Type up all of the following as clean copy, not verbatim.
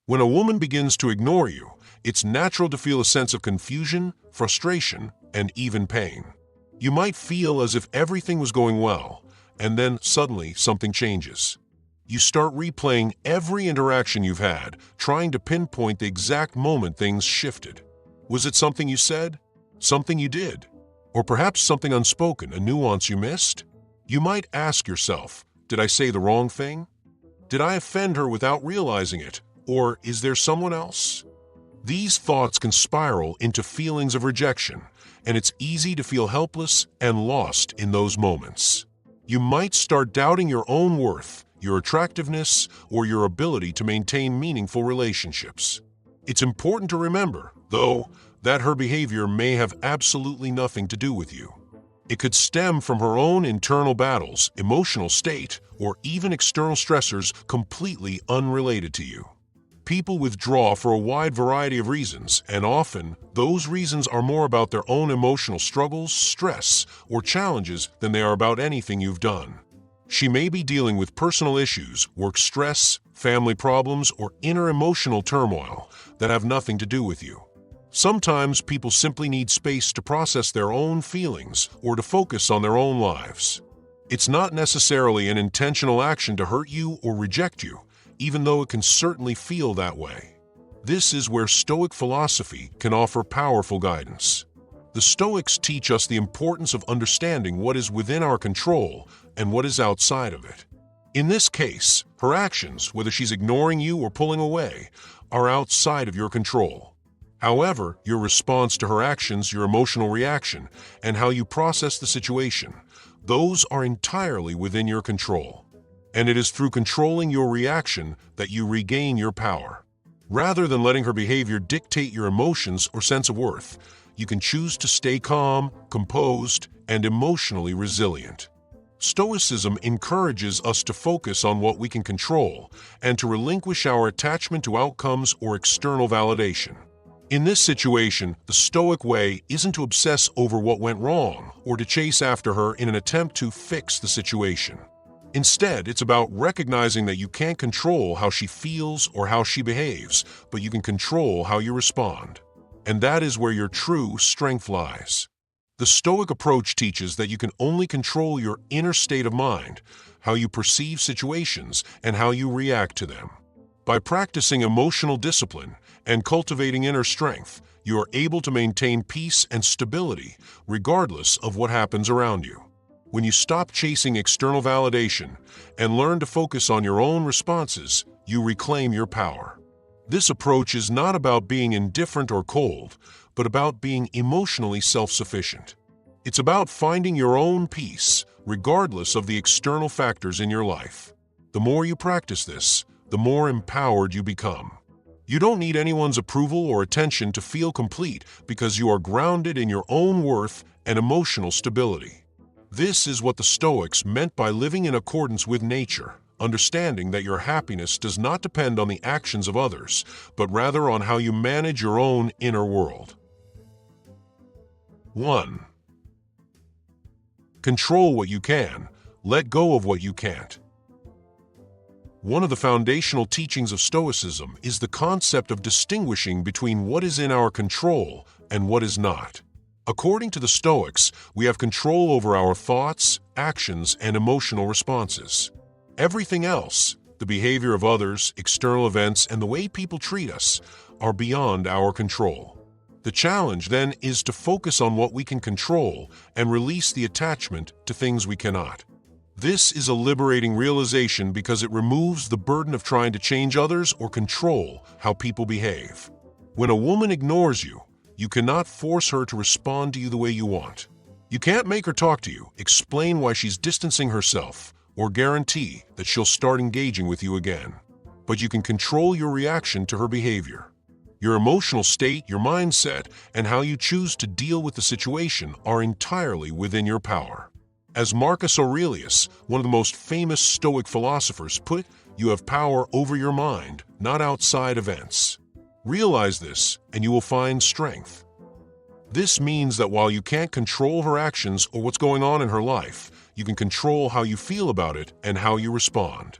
When a woman begins to ignore you, it's natural to feel a sense of confusion, frustration, and even pain. You might feel as if everything was going well, and then suddenly something changes. You start replaying every interaction you've had, trying to pinpoint the exact moment things shifted. Was it something you said? Something you did? Or perhaps something unspoken, a nuance you missed? You might ask yourself, did I say the wrong thing? Did I offend her without realizing it? Or is there someone else? These thoughts can spiral into feelings of rejection, and it's easy to feel helpless and lost in those moments. You might start doubting your own worth, your attractiveness, or your ability to maintain meaningful relationships. It's important to remember, though, that her behavior may have absolutely nothing to do with you. It could stem from her own internal battles, emotional state, or even external stressors completely unrelated to you. People withdraw for a wide variety of reasons, and often, those reasons are more about their own emotional struggles, stress, or challenges than they are about anything you've done. She may be dealing with personal issues, work stress, family problems, or inner emotional turmoil that have nothing to do with you. Sometimes people simply need space to process their own feelings or to focus on their own lives. It's not necessarily an intentional action to hurt you or reject you, even though it can certainly feel that way. This is where Stoic philosophy can offer powerful guidance. The Stoics teach us the importance of understanding what is within our control and what is outside of it. In this case, her actions, whether she's ignoring you or pulling away, are outside of your control. However, your response to her actions, your emotional reaction, and how you process the situation, those are entirely within your control. And it is through controlling your reaction that you regain your power. Rather than letting her behavior dictate your emotions or sense of worth, you can choose to stay calm, composed, and emotionally resilient. Stoicism encourages us to focus on what we can control and to relinquish our attachment to outcomes or external validation. In this situation, the Stoic way isn't to obsess over what went wrong or to chase after her in an attempt to fix the situation. Instead, it's about recognizing that you can't control how she feels or how she behaves, but you can control how you respond. And that is where your true strength lies. The Stoic approach teaches that you can only control your inner state of mind, how you perceive situations, and how you react to them. By practicing emotional discipline and cultivating inner strength, you are able to maintain peace and stability regardless of what happens around you. When you stop chasing external validation and learn to focus on your own responses, you reclaim your power. This approach is not about being indifferent or cold, but about being emotionally self-sufficient. It's about finding your own peace, regardless of the external factors in your life. The more you practice this, the more empowered you become. You don't need anyone's approval or attention to feel complete because you are grounded in your own worth and emotional stability. This is what the Stoics meant by living in accordance with nature, understanding that your happiness does not depend on the actions of others, but rather on how you manage your own inner world. 1. Control what you can, let go of what you can't. One of the foundational teachings of Stoicism is the concept of distinguishing between what is in our control and what is not. According to the Stoics, we have control over our thoughts, actions, and emotional responses. Everything else, the behavior of others, external events, and the way people treat us, are beyond our control. The challenge, then, is to focus on what we can control and release the attachment to things we cannot. This is a liberating realization because it removes the burden of trying to change others or control how people behave. When a woman ignores you, you cannot force her to respond to you the way you want. You can't make her talk to you, explain why she's distancing herself, or guarantee that she'll start engaging with you again. But you can control your reaction to her behavior. Your emotional state, your mindset, and how you choose to deal with the situation are entirely within your power. As Marcus Aurelius, one of the most famous Stoic philosophers, put it, you have power over your mind, not outside events. Realize this, and you will find strength. This means that while you can't control her actions or what's going on in her life, you can control how you feel about it and how you respond.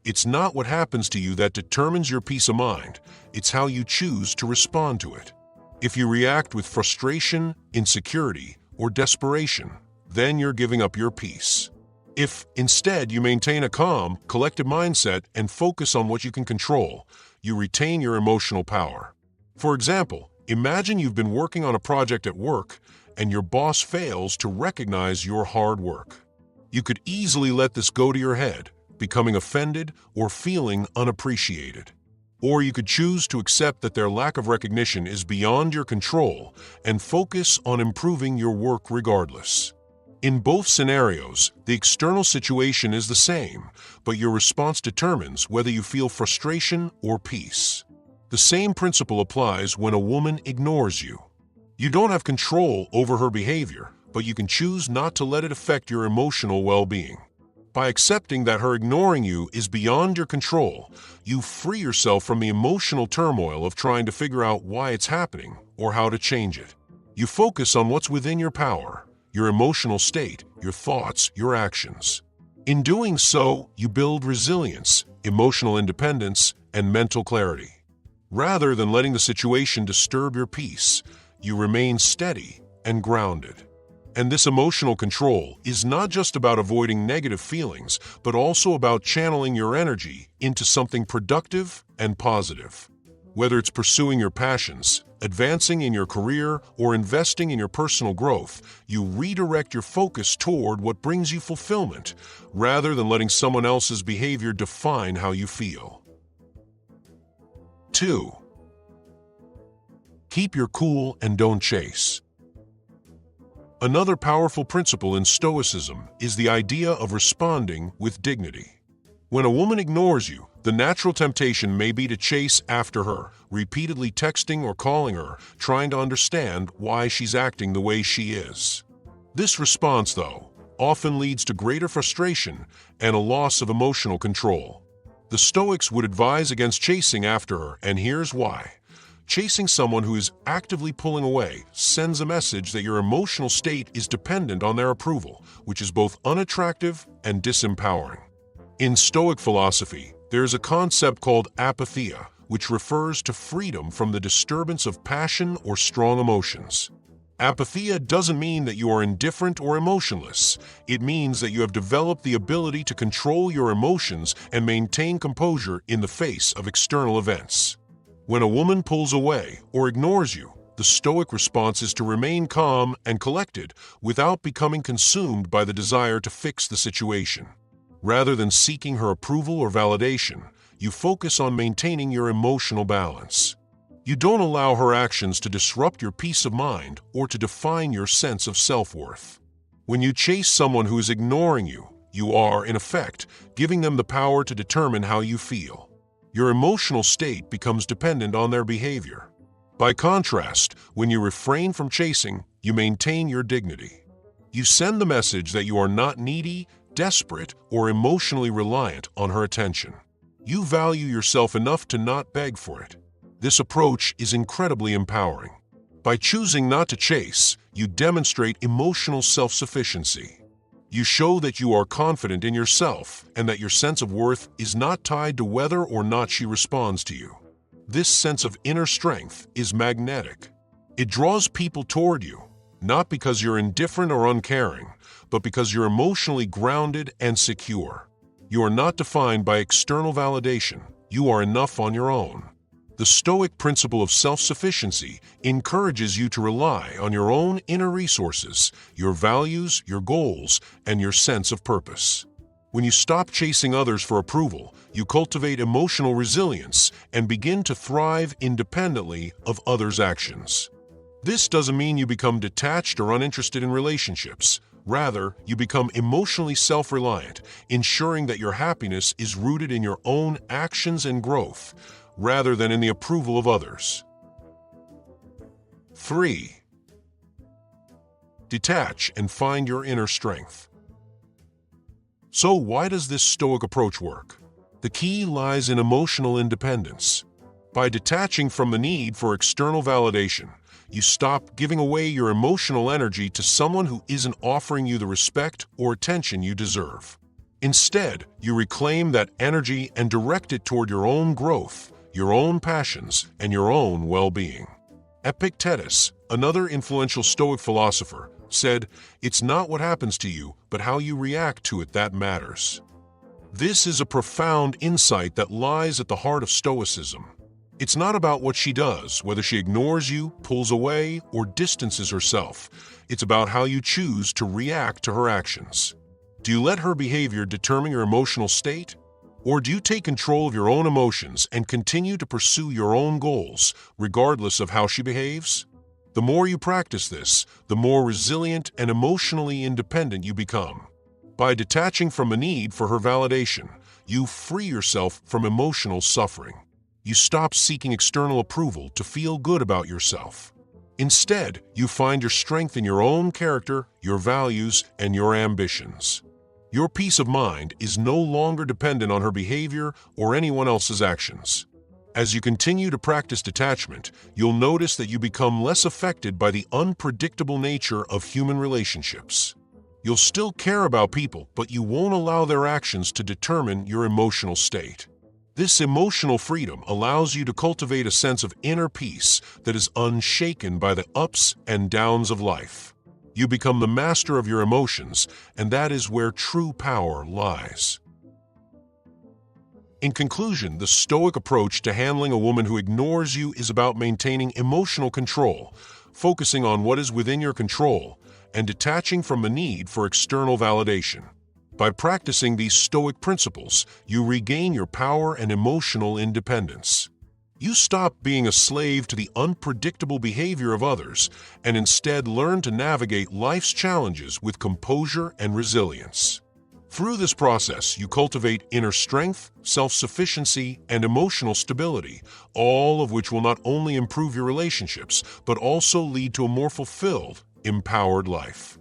It's not what happens to you that determines your peace of mind, it's how you choose to respond to it. If you react with frustration, insecurity, or desperation, then you're giving up your peace. If, instead, you maintain a calm, collected mindset and focus on what you can control, you retain your emotional power. For example, imagine you've been working on a project at work and your boss fails to recognize your hard work. You could easily let this go to your head, becoming offended or feeling unappreciated. Or you could choose to accept that their lack of recognition is beyond your control and focus on improving your work regardless. In both scenarios, the external situation is the same, but your response determines whether you feel frustration or peace. The same principle applies when a woman ignores you. You don't have control over her behavior, but you can choose not to let it affect your emotional well-being. By accepting that her ignoring you is beyond your control, you free yourself from the emotional turmoil of trying to figure out why it's happening or how to change it. You focus on what's within your power, your emotional state, your thoughts, your actions. In doing so, you build resilience, emotional independence, and mental clarity. Rather than letting the situation disturb your peace, you remain steady and grounded. And this emotional control is not just about avoiding negative feelings, but also about channeling your energy into something productive and positive. Whether it's pursuing your passions, advancing in your career, or investing in your personal growth, you redirect your focus toward what brings you fulfillment, rather than letting someone else's behavior define how you feel. 2. Keep your cool and don't chase. Another powerful principle in Stoicism is the idea of responding with dignity. When a woman ignores you, the natural temptation may be to chase after her, repeatedly texting or calling her, trying to understand why she's acting the way she is. This response, though, often leads to greater frustration and a loss of emotional control. The Stoics would advise against chasing after her, and here's why. Chasing someone who is actively pulling away sends a message that your emotional state is dependent on their approval, which is both unattractive and disempowering. In Stoic philosophy, there is a concept called apatheia, which refers to freedom from the disturbance of passion or strong emotions. Apatheia doesn't mean that you are indifferent or emotionless. It means that you have developed the ability to control your emotions and maintain composure in the face of external events. When a woman pulls away or ignores you, the Stoic response is to remain calm and collected without becoming consumed by the desire to fix the situation. Rather than seeking her approval or validation, you focus on maintaining your emotional balance. You don't allow her actions to disrupt your peace of mind or to define your sense of self-worth. When you chase someone who is ignoring you, you are, in effect, giving them the power to determine how you feel. Your emotional state becomes dependent on their behavior. By contrast, when you refrain from chasing, you maintain your dignity. You send the message that you are not needy, desperate, or emotionally reliant on her attention. You value yourself enough to not beg for it. This approach is incredibly empowering. By choosing not to chase, you demonstrate emotional self-sufficiency. You show that you are confident in yourself and that your sense of worth is not tied to whether or not she responds to you. This sense of inner strength is magnetic. It draws people toward you, not because you're indifferent or uncaring, but because you're emotionally grounded and secure. You are not defined by external validation. You are enough on your own. The Stoic principle of self-sufficiency encourages you to rely on your own inner resources, your values, your goals, and your sense of purpose. When you stop chasing others for approval, you cultivate emotional resilience and begin to thrive independently of others' actions. This doesn't mean you become detached or uninterested in relationships. Rather, you become emotionally self-reliant, ensuring that your happiness is rooted in your own actions and growth, rather than in the approval of others. 3. Detach and find your inner strength. So why does this Stoic approach work? The key lies in emotional independence. By detaching from the need for external validation, you stop giving away your emotional energy to someone who isn't offering you the respect or attention you deserve. Instead, you reclaim that energy and direct it toward your own growth, your own passions, and your own well-being. Epictetus, another influential Stoic philosopher, said, "It's not what happens to you, but how you react to it that matters." This is a profound insight that lies at the heart of Stoicism. It's not about what she does, whether she ignores you, pulls away, or distances herself. It's about how you choose to react to her actions. Do you let her behavior determine your emotional state? Or do you take control of your own emotions and continue to pursue your own goals, regardless of how she behaves? The more you practice this, the more resilient and emotionally independent you become. By detaching from a need for her validation, you free yourself from emotional suffering. You stop seeking external approval to feel good about yourself. Instead, you find your strength in your own character, your values, and your ambitions. Your peace of mind is no longer dependent on her behavior or anyone else's actions. As you continue to practice detachment, you'll notice that you become less affected by the unpredictable nature of human relationships. You'll still care about people, but you won't allow their actions to determine your emotional state. This emotional freedom allows you to cultivate a sense of inner peace that is unshaken by the ups and downs of life. You become the master of your emotions, and that is where true power lies. In conclusion, the Stoic approach to handling a woman who ignores you is about maintaining emotional control, focusing on what is within your control, and detaching from the need for external validation. By practicing these Stoic principles, you regain your power and emotional independence. You stop being a slave to the unpredictable behavior of others and instead learn to navigate life's challenges with composure and resilience. Through this process, you cultivate inner strength, self-sufficiency, and emotional stability, all of which will not only improve your relationships, but also lead to a more fulfilled, empowered life.